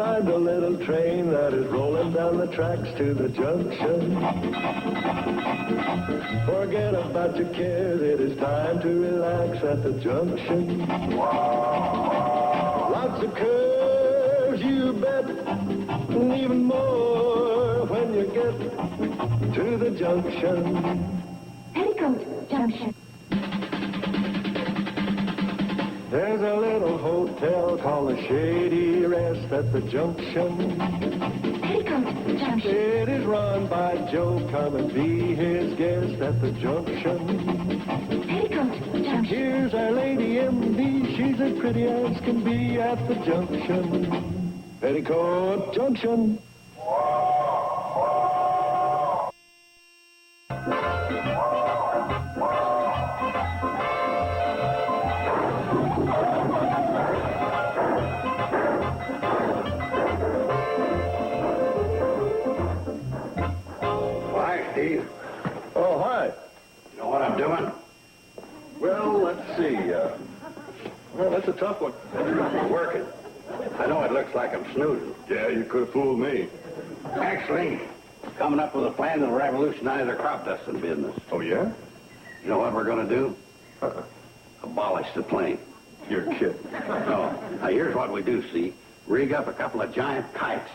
ride the little train that is rolling down the tracks to the junction. Forget about your cares, it is time to relax at the junction. Lots of curves, you bet, and even more when you get to the junction. Petticoat Junction. There's a little hotel called the Shady Rest at the junction. Petticoat Junction. It is run by Joe. Come and be his guest at the junction. Petticoat Junction. Here's our lady MD. She's as pretty as can be at the junction. Petticoat Junction. Steve. Oh, hi. You know what I'm doing? Well, let's see. Well, that's a tough one. Working. I know it looks like I'm snoozing. Yeah, you could have fooled me. Actually, coming up with a plan to revolutionize our crop dusting business. Oh, yeah? You know what we're going to do? Abolish the plane. You're kidding. No. Now, here's what we do, see. Rig up a couple of giant kites.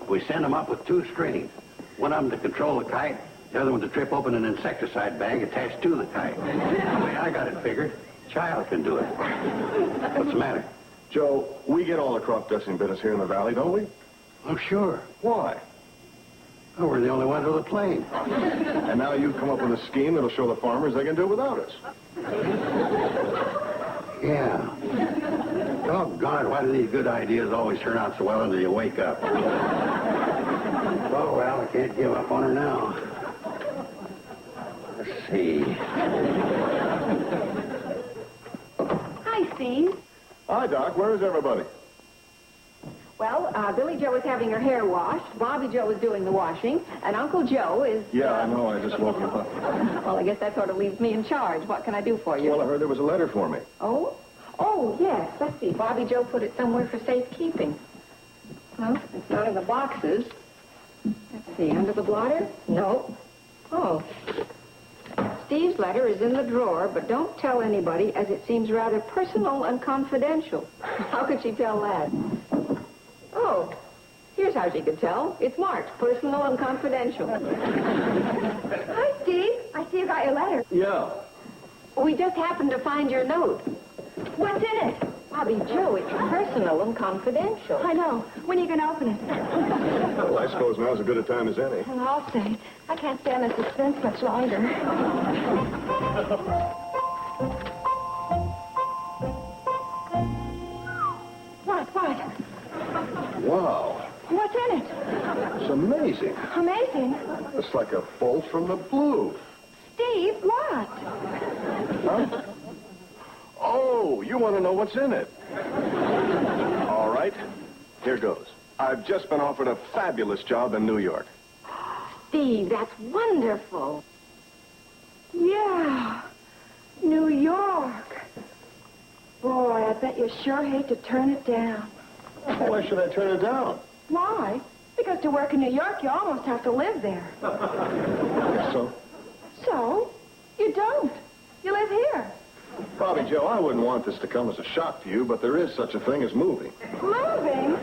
We send them up with two strings. One of them to control the kite, the other one to trip open an insecticide bag attached to the kite. The way I got it figured, child can do it. What's the matter? Joe, we get all the crop dusting business here in the valley, don't we? Oh, sure. Why? Oh, we're the only ones with a plane. And now you've come up with a scheme that'll show the farmers they can do without us. Yeah. Doggone it, why do these good ideas always turn out so well until you wake up? Oh, well, I can't give up on her now. Let's see. Hi, Steve. Hi, Doc. Where is everybody? Well, Billy Joe is having her hair washed, Bobby Joe is doing the washing, and Uncle Joe is... Yeah, I know. I just woke him up. Well, I guess that sort of leaves me in charge. What can I do for you? Well, I heard there was a letter for me. Oh? Oh, yes. Let's see. Bobby Joe put it somewhere for safekeeping. Well, it's not in the boxes. Let's see. Under the blotter? No. Oh. Steve's letter is in the drawer, but don't tell anybody, as it seems rather personal and confidential. How could she tell that? Oh, here's how she could tell. It's marked, personal and confidential. Hi, Steve. I see you got your letter. Yeah. We just happened to find your note. What's in it? Bobby Joe, it's personal and confidential. I know. When are you going to open it? Well, I suppose now's as good a time as any. Well, I'll say. I can't stand the suspense much longer. What? Wow. What's in it? It's amazing. Amazing. It's like a bolt from the blue. Steve, what? Huh? Oh, you want to know what's in it? All right. Here goes. I've just been offered a fabulous job in New York. Steve, that's wonderful. Yeah. New York. Boy, I bet you sure hate to turn it down. Why should I turn it down? Why? Because to work in New York, you almost have to live there. So? So? You don't. You live here. Bobby Joe, I wouldn't want this to come as a shock to you, but there is such a thing as moving. Moving?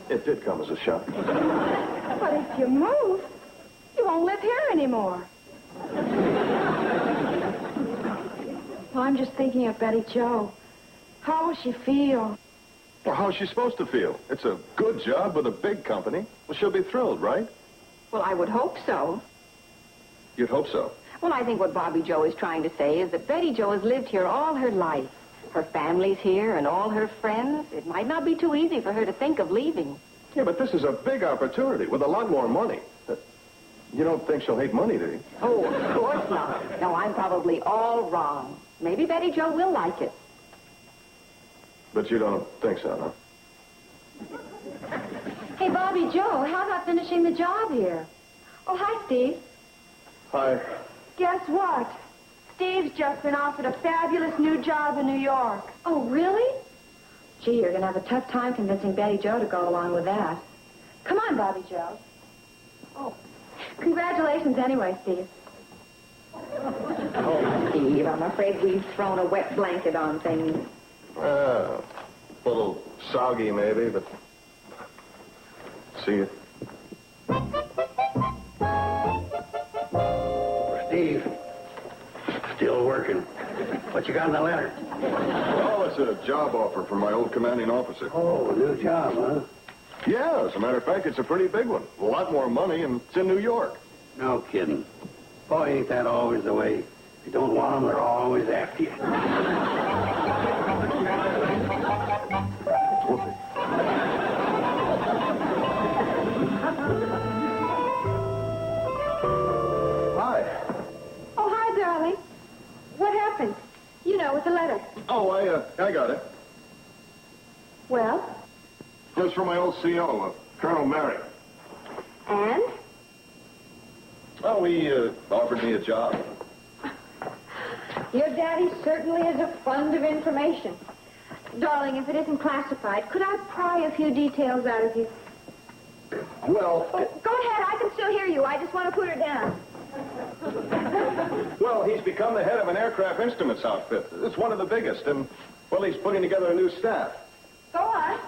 It did come as a shock. But if you move, you won't live here anymore. Well, I'm just thinking of Betty Jo. How will she feel? Well, how's she supposed to feel? It's a good job with a big company. Well, she'll be thrilled, right? Well, I would hope so. You'd hope so. Well, I think what Bobby Joe is trying to say is that Betty Jo has lived here all her life. Her family's here and all her friends. It might not be too easy for her to think of leaving. Yeah, but this is a big opportunity with a lot more money. You don't think she'll hate money, do you? Oh, of course not. No, I'm probably all wrong. Maybe Betty Jo will like it. But you don't think so, huh? Hey, Bobby Joe, how about finishing the job here? Oh, hi, Steve. Hi. Guess what? Steve's just been offered a fabulous new job in New York. Oh, really? Gee, you're going to have a tough time convincing Betty Jo to go along with that. Come on, Bobby Joe. Oh, congratulations anyway, Steve. Oh, Steve, I'm afraid we've thrown a wet blanket on things. A little soggy, maybe, but... See you. Steve, still working. What you got in the letter? Well, it's a job offer from my old commanding officer. Oh, a new job, huh? Yeah, as a matter of fact, it's a pretty big one. A lot more money, and it's in New York. No kidding. Boy, ain't that always the way? If you don't want them, they're always after you. Hi. Oh, hi, darling. What happened? You know, with the letter. Oh, I got it. Well? It was from my old CO, Colonel Merrick. And? Well, he offered me a job. Your daddy certainly is a fund of information. Darling, if it isn't classified, could I pry a few details out of you? Well, Oh, go ahead. I can still hear you. I just want to put her down. well, he's become the head of an aircraft instruments outfit. It's one of the biggest, and, well, he's putting together a new staff. Go on.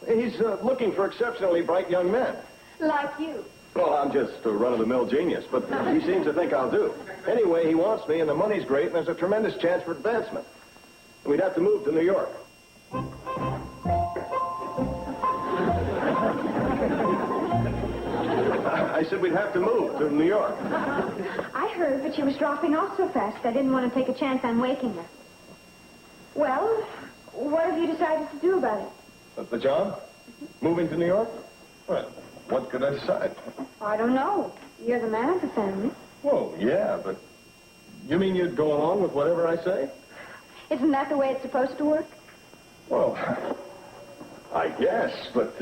He's looking for exceptionally bright young men. Like you. Well, I'm just a run-of-the-mill genius, but he seems to think I'll do. Anyway, he wants me, and the money's great, and there's a tremendous chance for advancement. We'd have to move to New York. I said we'd have to move to New York. I heard, but she was dropping off so fast I didn't want to take a chance on waking her. Well, what have you decided to do about it? The job? Moving to New York? Well, what could I decide? I don't know. You're the man of the family. Well, yeah, but you mean you'd go along with whatever I say? Isn't that the way it's supposed to work? Well, I guess, but,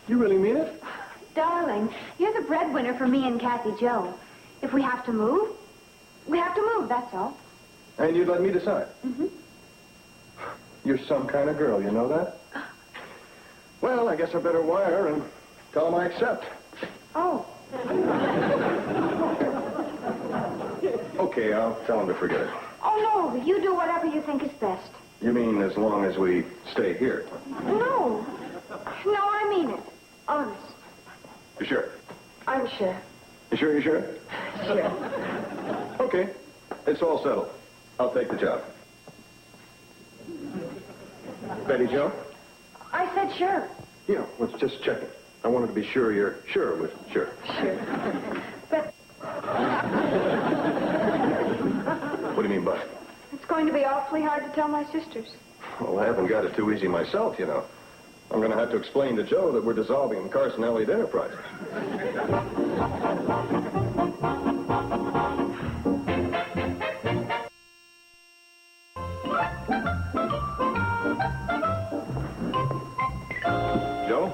you really mean it? Darling, you're the breadwinner for me and Kathy Jo. If we have to move, we have to move, that's all. And you'd let me decide? Mm-hmm. You're some kind of girl, you know that? Well, I guess I better wire and tell him I accept. Oh. Okay, I'll tell him to forget it. Oh, no, you do whatever you think is best. You mean as long as we stay here? No. No, I mean it. Honest. You sure? I'm sure. You sure, you sure? Sure. Okay, it's all settled. I'll take the job. Betty Jo? I said sure. Yeah, let's just check it. I wanted to be sure you're sure with sure. Sure. But What do you mean by it? it's going to be awfully hard to tell my sisters. Well, I haven't got it too easy myself, you know. I'm going to have to explain to Joe that we're dissolving the Carson Elliott Enterprises. Joe,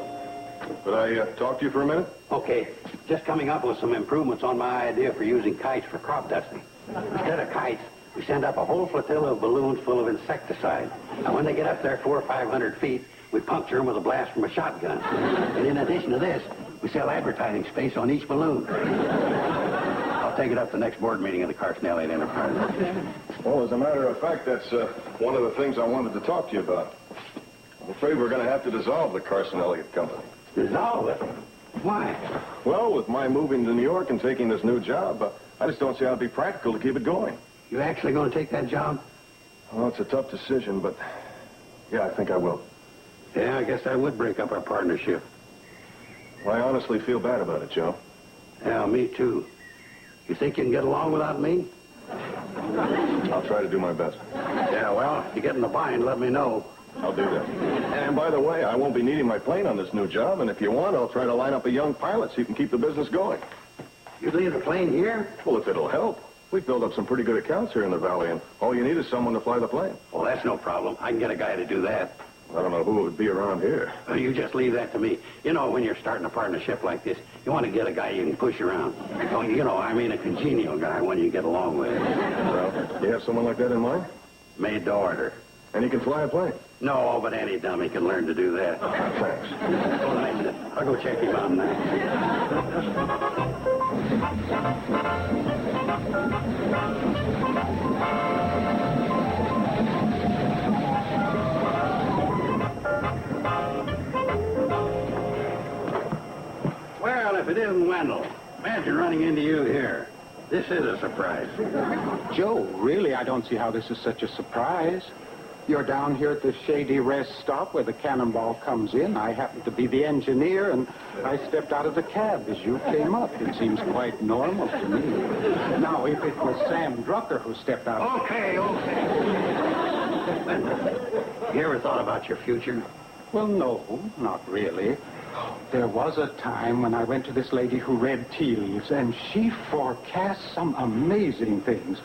could I talk to you for a minute? Okay, just coming up with some improvements on my idea for using kites for crop dusting. Instead of kites, we send up a whole flotilla of balloons full of insecticide. And when they get up there 400 or 500 feet, we puncture them with a blast from a shotgun. And in addition to this, we sell advertising space on each balloon. I'll take it up the next board meeting of the Carson Elliott Enterprise. Well, as a matter of fact, that's one of the things I wanted to talk to you about. I'm afraid we're going to have to dissolve the Carson Elliott Company. Dissolve it? Why? Well, with my moving to New York and taking this new job, I just don't see how it'd be practical to keep it going. You actually going to take that job? Well, it's a tough decision, but yeah, I think I will. Yeah, I guess I would break up our partnership. Well, I honestly feel bad about it, Joe. Yeah, me too. You think you can get along without me? I'll try to do my best. Yeah, well, if you get in a bind, let me know. I'll do that. And by the way, I won't be needing my plane on this new job, and if you want, I'll try to line up a young pilot so you can keep the business going. You leave the plane here? Well, if it'll help. We've built up some pretty good accounts here in the valley, and all you need is someone to fly the plane. Well, that's no problem. I can get a guy to do that. I don't know who it would be around here. You just leave that to me. You know, when you're starting a partnership like this, you want to get a guy you can push around. Oh, you know, I mean a congenial guy, one you get along with. Well, do you have someone like that in mind? Made to order. And you can fly a plane. No, but any dummy can learn to do that. Thanks. Hold on a minute. I'll go check him out now. Well, if it isn't Wendell, imagine running into you here. This is a surprise. Joe, really, I don't see how this is such a surprise. You're down here at the shady rest stop where the cannonball comes in. I happen to be the engineer, and I stepped out of the cab as you came up. It seems quite normal to me. Now, if it was Sam Drucker who stepped out... Okay. You ever thought about your future? Well, no, not really. There was a time when I went to this lady who read tea leaves, and she forecast some amazing things.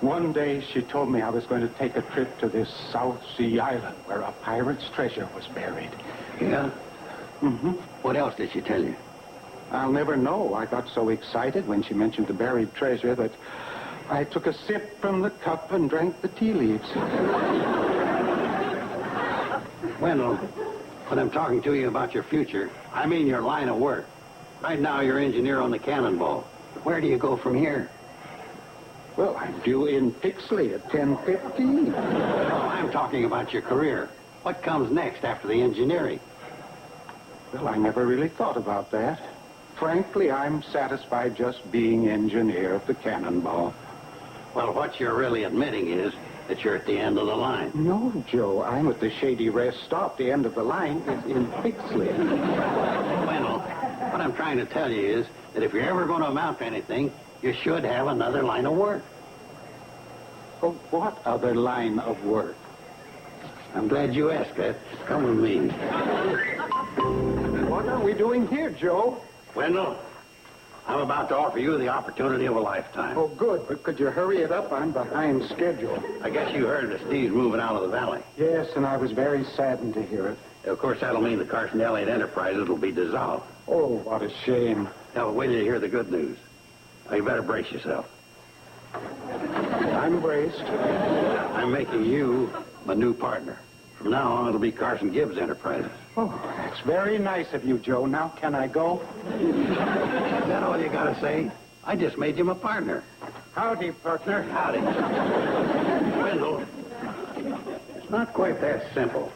One day, she told me I was going to take a trip to this South Sea island where a pirate's treasure was buried. Yeah? Mm-hmm. What else did she tell you? I'll never know. I got so excited when she mentioned the buried treasure that I took a sip from the cup and drank the tea leaves. Wendell, when I'm talking to you about your future, I mean your line of work. Right now, you're engineer on the Cannonball. Where do you go from here? Well, I'm due in Pixley at 10:15. No, I'm talking about your career. What comes next after the engineering? Well, I never really thought about that. Frankly, I'm satisfied just being engineer of the Cannonball. Well, what you're really admitting is that you're at the end of the line. No, Joe, I'm at the shady rest stop. The end of the line is in Pixley. Wendell, what I'm trying to tell you is that if you're ever going to amount to anything, you should have another line of work. Oh, what other line of work? I'm glad you asked that. Come with me. What are we doing here, Joe? Wendell, I'm about to offer you the opportunity of a lifetime. Oh, good, but could you hurry it up? I'm behind schedule. I guess you heard that Steve's moving out of the valley. Yes, and I was very saddened to hear it. Of course, that'll mean the Carson Elliott Enterprises will be dissolved. Oh, what a shame. Now, wait till you hear the good news. Now, you better brace yourself. I'm braced. I'm making you my new partner. From now on, it'll be Carson Gibbs Enterprises. Oh, that's very nice of you, Joe. Now, can I go? Is that all you got to say? I just made you my partner. Howdy, partner. Howdy. Wendell, it's not quite that simple.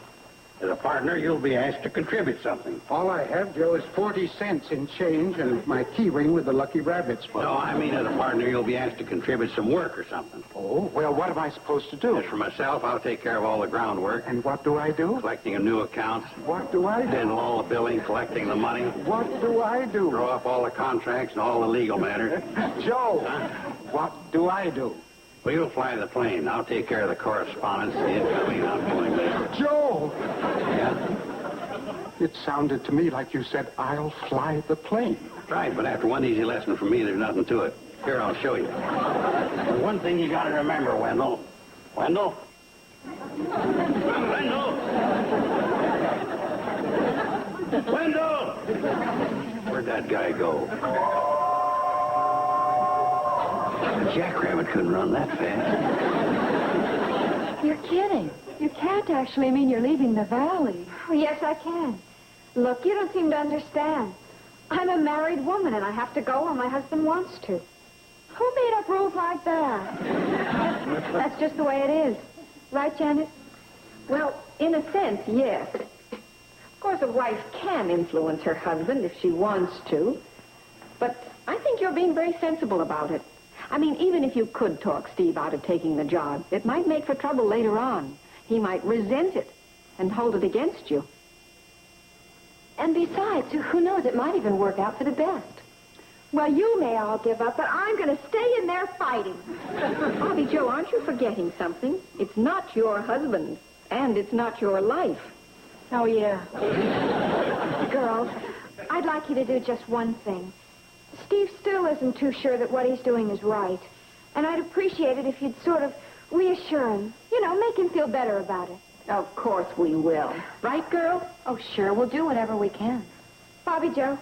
As a partner, you'll be asked to contribute something. All I have, Joe, is 40 cents in change and my key ring with the lucky rabbits. No, I mean as a partner, you'll be asked to contribute some work or something. Oh, well, what am I supposed to do? As for myself, I'll take care of all the groundwork. And what do I do? Collecting of new accounts. What do I do? Handle all the billing, collecting the money. What do I do? Draw up all the contracts and all the legal matters. Joe, what do I do? Well, you'll fly the plane. I'll take care of the correspondence, the incoming and outgoing mail. Joe! Yeah? It sounded to me like you said, I'll fly the plane. Right, but after one easy lesson from me, there's nothing to it. Here, I'll show you. There's one thing you got to remember, Wendell. Wendell? Wendell! Wendell! Where'd that guy go? A jackrabbit couldn't run that fast. You're kidding. You can't actually mean you're leaving the valley. Oh, yes, I can. Look, you don't seem to understand. I'm a married woman, and I have to go where my husband wants to. Who made up rules like that? That's just the way it is. Right, Janet? Well, in a sense, yes. Of course, a wife can influence her husband if she wants to. But I think you're being very sensible about it. I mean, even if you could talk Steve out of taking the job, it might make for trouble later on. He might resent it and hold it against you. And besides, who knows, it might even work out for the best. Well, you may all give up, but I'm going to stay in there fighting. Bobby Joe, aren't you forgetting something? It's not your husband, and it's not your life. Oh, yeah. Girls, I'd like you to do just one thing. Steve still isn't too sure that what he's doing is right. And I'd appreciate it if you'd sort of reassure him. You know, make him feel better about it. Of course we will. Right, girl? Oh, sure. We'll do whatever we can. Bobby Joe?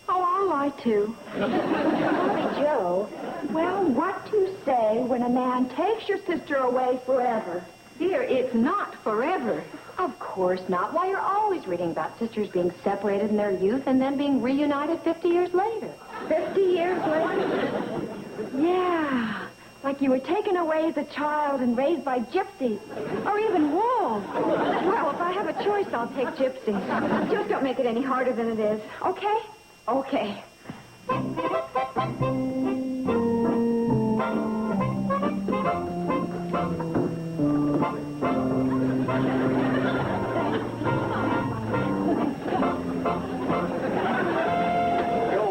Oh, I'll lie, too. Bobby Joe, well, what do you say when a man takes your sister away forever Dear, it's not forever. Of course not. Why, you're always reading about sisters being separated in their youth and then being reunited 50 years later. 50 years later? Yeah. Like you were taken away as a child and raised by gypsies. Or even wolves. Well, if I have a choice, I'll take gypsies. Just don't make it any harder than it is, okay? Okay.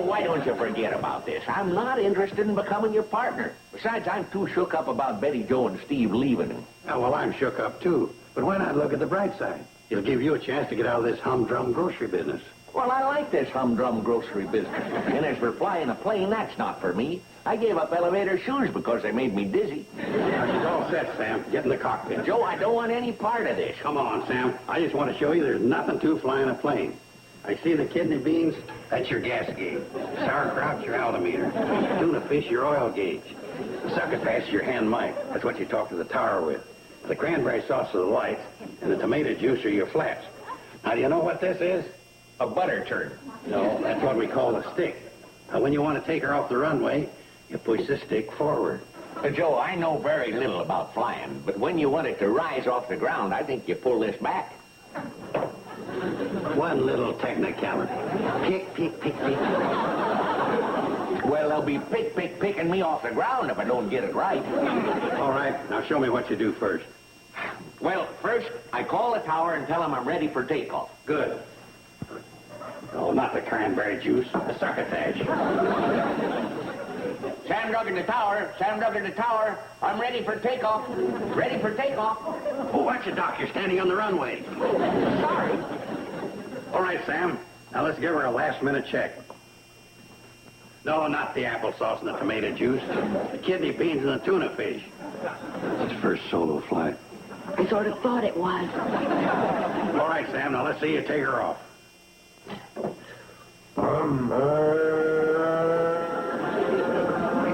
Why don't you forget about this? I'm not interested in becoming your partner. Besides, I'm too shook up about Betty Joe and Steve leaving him. Oh, well, I'm shook up, too. But why not look at the bright side? It'll give you a chance to get out of this humdrum grocery business. Well, I like this humdrum grocery business. And as for flying a plane, that's not for me. I gave up elevator shoes because they made me dizzy. It's all set, Sam. Get in the cockpit. Joe, I don't want any part of this. Come on, Sam. I just want to show you there's nothing to flying a plane. I see the kidney beans. That's your gas gauge. Sauerkraut's your altimeter. Tuna fish, your oil gauge. Succotash, your hand mic. That's what you talk to the tower with. The cranberry sauce are the lights, and the tomato juice are your flats. Now, do you know what this is? A butter turd. No, that's what we call a stick. Now, when you want to take her off the runway, you push the stick forward. Joe, I know very little about flying, but when you want it to rise off the ground, I think you pull this back. One little technicality. Pick, pick, pick, pick. Well, they'll be picking me off the ground if I don't get it right. All right, now show me what you do first. Well, first, I call the tower and tell them I'm ready for takeoff. Good. Oh, not the cranberry juice, the succotash. Sam Duggan to tower. Sam Duggan to tower. I'm ready for takeoff. Ready for takeoff. Oh, watch it, Doc. You're standing on the runway. Sorry. All right, Sam. Now let's give her a last-minute check. No, not the applesauce and the tomato juice. The kidney beans and the tuna fish. It's first solo flight. I sort of thought it was. All right, Sam. Now let's see you take her off.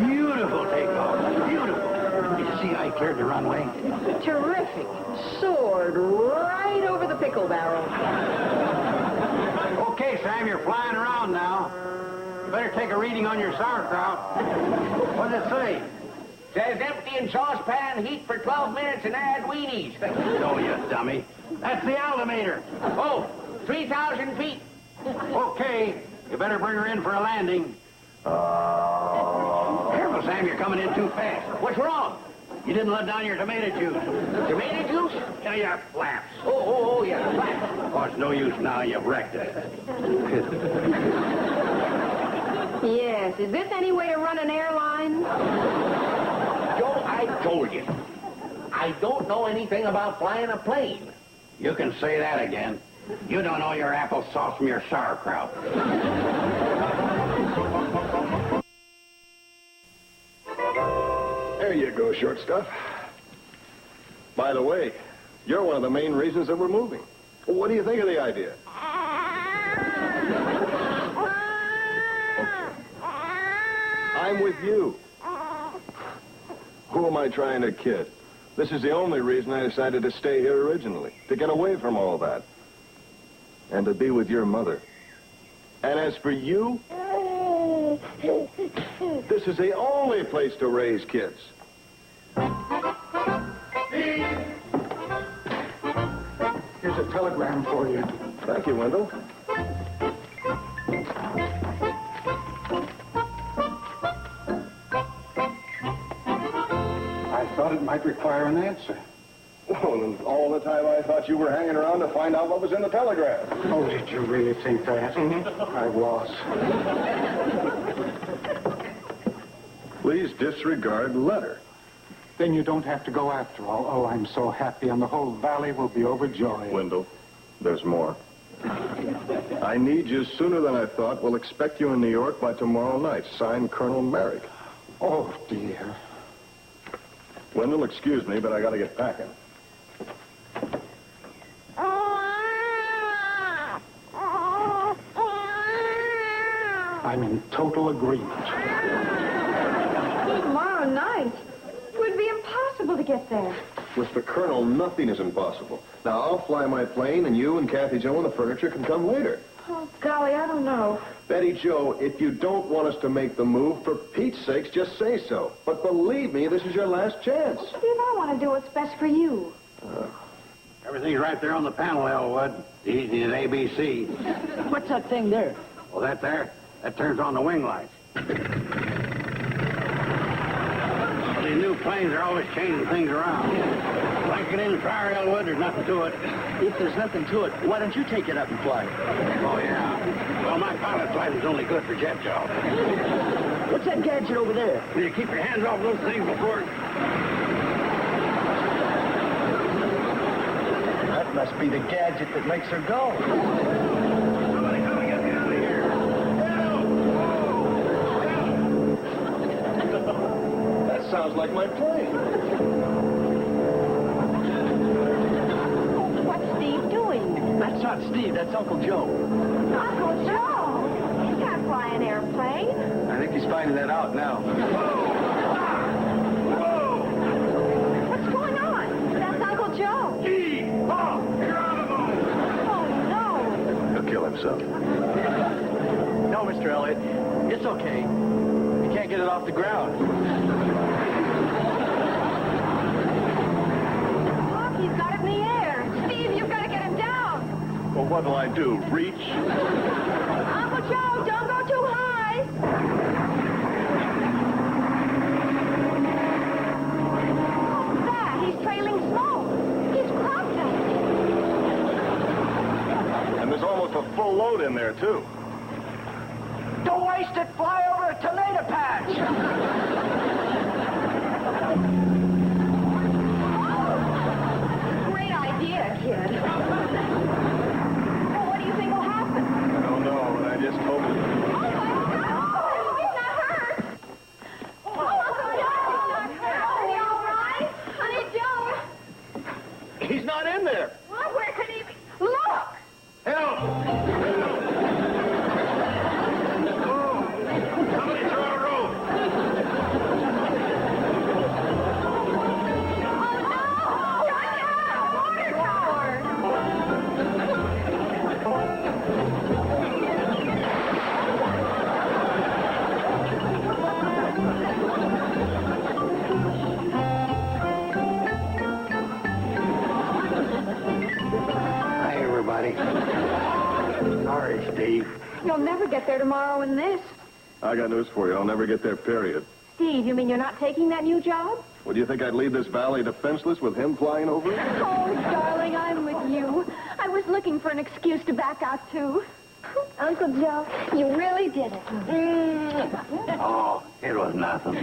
Beautiful takeoff. Beautiful. Did you see I cleared the runway? Terrific. Soared right over the pickle barrel. Okay, Sam, you're flying around now. You better take a reading on your sauerkraut. What does it say? Says empty in saucepan, heat for 12 minutes, and add weenies. Oh, you dummy. That's the altimeter. Oh, 3,000 feet. Okay, you better bring her in for a landing. Careful, Sam, you're coming in too fast. What's wrong? You didn't let down your tomato juice. Tomato juice? Yeah, your flaps. Oh, yeah, flat. Oh, it's no use now. You've wrecked it. Yes, is this any way to run an airline? Joe, I told you. I don't know anything about flying a plane. You can say that again. You don't know your applesauce from your sauerkraut. There you go, short stuff. By the way, you're one of the main reasons that we're moving. What do you think of the idea? I'm with you. Who am I trying to kid? This is the only reason I decided to stay here originally, to get away from all that. And to be with your mother. And as for you, this is the only place to raise kids. Here's a telegram for you. Thank you, Wendell. I thought it might require an answer. Well, and all the time I thought you were hanging around to find out what was in the telegram. Oh, did you really think that? I was. Please disregard letter. Then you don't have to go after all. Oh, I'm so happy, and the whole valley will be overjoyed. Wendell, there's more. I need you sooner than I thought. We'll expect you in New York by tomorrow night. Signed, Colonel Merrick. Oh, dear. Wendell, excuse me, but I gotta get packing. I'm in total agreement. Tomorrow night? It would be impossible to get there. With the Colonel, nothing is impossible. Now, I'll fly my plane, and you and Kathy Jo and the furniture can come later. Oh, golly, I don't know. Betty Jo, if you don't want us to make the move, for Pete's sakes, just say so. But believe me, this is your last chance. Steve, I want to do what's best for you. Everything's right there on the panel, Elwood. Easy as ABC. What's that thing there? Well, that turns on the wing lights. These new planes are always changing things around. Like it in the fryer, Elwood, there's nothing to it. If there's nothing to it, why don't you take it up and fly? Oh, yeah. Well, my pilot's license is only good for jet jobs. What's that gadget over there? Will you keep your hands off those things before... That must be the gadget that makes her go. Somebody come and get me out of here. That sounds like my plane. What's Steve doing? That's not Steve, that's Uncle Joe. Uncle Joe? He can't fly an airplane. I think he's finding that out now. What's going on? That's Uncle Joe. Oh, no. He'll kill himself. No, Mr. Elliott, it's okay. You can't get it off the ground. Look, he's got it in the air. Steve, you've got to get him down. Well, what'll I do? Reach? Uncle Joe, don't go too high. What's that? He's trailing smoke. He's crossing. And there's almost a full load in there, too. Don't waste it. Fly over a tomato patch. Great idea, kid. Well, what do you think will happen? I don't know, but I just hope... Oh, he's not hurt. Oh, Uncle Joe! Are you all right? Honey, Joe. He's not in there! Well, where could he be? Look! Help! Somebody throw a rope. Oh, no! Water tower! Hi, everybody. Sorry, Steve. You'll never get there tomorrow in this. I got news for you. I'll never get there, period. Steve, you mean you're not taking that new job? Well, do you think I'd leave this valley defenseless with him flying over it? Oh, darling, I'm with you. I was looking for an excuse to back out, too. Uncle Joe, you really did it. Oh, it was nothing.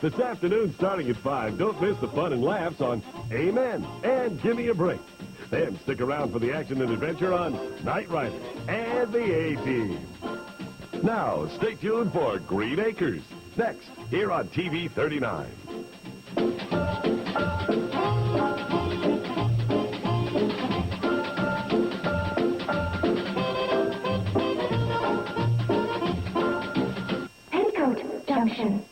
This afternoon, starting at 5, don't miss the fun and laughs on Amen and Gimme a Break. Then stick around for the action and adventure on Knight Rider and the A-Team. Now, stay tuned for Green Acres, next, here on TV 39. Petticoat Junction.